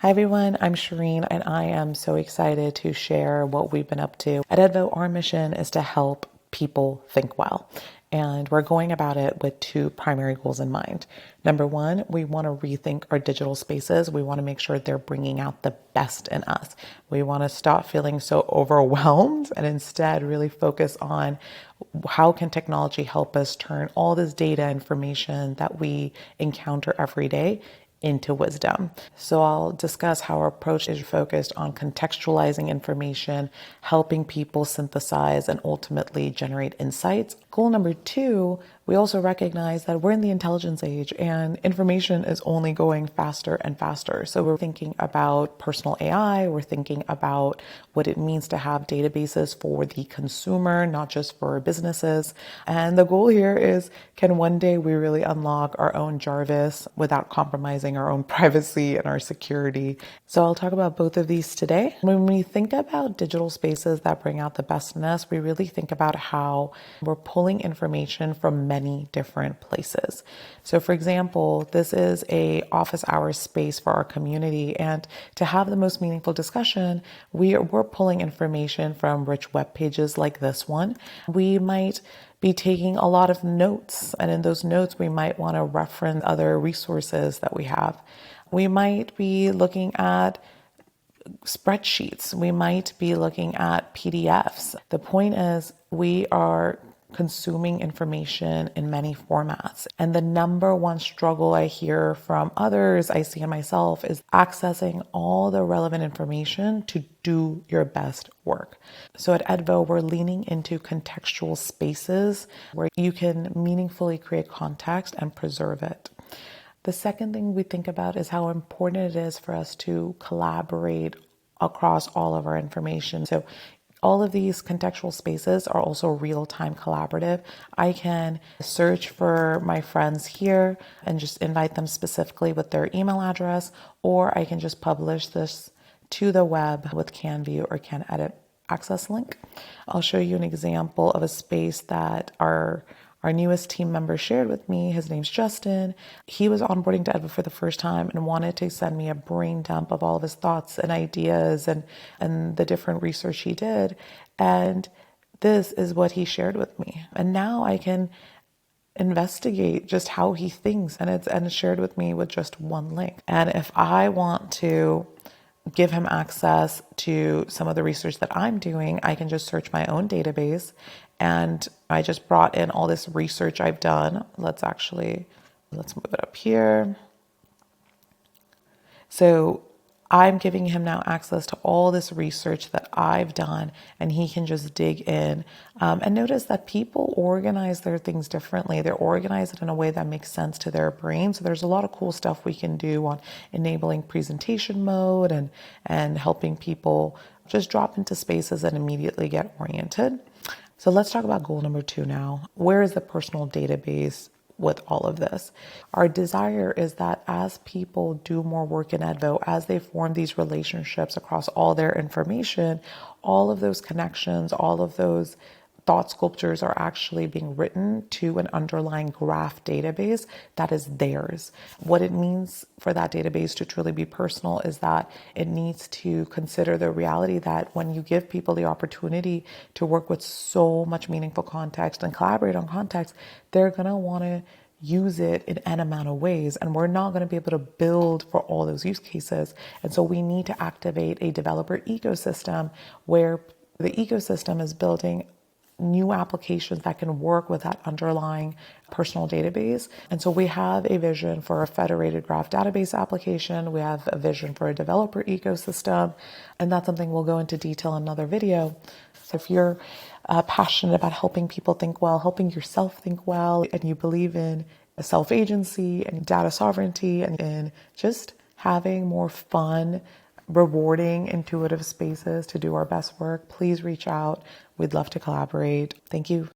Hi everyone, I'm Shireen and I am so excited to share what we've been up to. At Edvo, our mission is to help people think well. And we're going about it with two primary goals in mind. Number one, we want to rethink our digital spaces. We want to make sure they're bringing out the best in us. We want to stop feeling so overwhelmed and instead really focus on how can technology help us turn all this data information that we encounter every day into wisdom. So I'll discuss how our approach is focused on contextualizing information, helping people synthesize and ultimately generate insights. Goal number two, we also recognize that we're in the intelligence age and information is only going faster and faster. So we're thinking about personal AI, we're thinking about what it means to have databases for the consumer, not just for businesses. And the goal here is, can one day we really unlock our own Jarvis without compromising our own privacy and our security? So I'll talk about both of these today. When we think about digital spaces that bring out the best in us, we really think about how we're pulling information from many different places. So for example, this is a office hours space for our community, and to have the most meaningful discussion, we're pulling information from rich web pages like this one. We might be taking a lot of notes, and in those notes, we might want to reference other resources that we have. We might be looking at spreadsheets. We might be looking at PDFs. The point is, we are consuming information in many formats. And the number one struggle I hear from others, I see in myself, is accessing all the relevant information to do your best work. So at Edvo, we're leaning into contextual spaces where you can meaningfully create context and preserve it. The second thing we think about is how important it is for us to collaborate across all of our information. So all of these contextual spaces are also real-time collaborative. I can search for my friends here and just invite them specifically with their email address, or I can just publish this to the web with CanView or CanEdit access link. I'll show you an example of a space that our newest team member shared with me. His name's Justin. He was onboarding to Edvo for the first time and wanted to send me a brain dump of all of his thoughts and ideas and the different research he did. And this is what he shared with me. And now I can investigate just how he thinks, and it's shared with me with just one link. And if I want to give him access to some of the research that I'm doing, I can just search my own database. And I just brought in all this research I've done. Let's move it up here. So I'm giving him now access to all this research that I've done, and he can just dig in. And notice that people organize their things differently. They organize it in a way that makes sense to their brain. So there's a lot of cool stuff we can do on enabling presentation mode and helping people just drop into spaces and immediately get oriented. So let's talk about goal number two now. Where is the personal database with all of this? Our desire is that as people do more work in Edvo, as they form these relationships across all their information, all of those connections, all of those thought sculptures are actually being written to an underlying graph database that is theirs. What it means for that database to truly be personal is that it needs to consider the reality that when you give people the opportunity to work with so much meaningful context and collaborate on context, they're going to want to use it in an amount of ways, and we're not going to be able to build for all those use cases. And so we need to activate a developer ecosystem where the ecosystem is building new applications that can work with that underlying personal database. And so we have a vision for a federated graph database application. We have a vision for a developer ecosystem, and that's something we'll go into detail in another video. So if you're passionate about helping people think well, helping yourself think well, and you believe in self-agency and data sovereignty and in just having more fun, rewarding, intuitive spaces to do our best work, please reach out. We'd love to collaborate. Thank you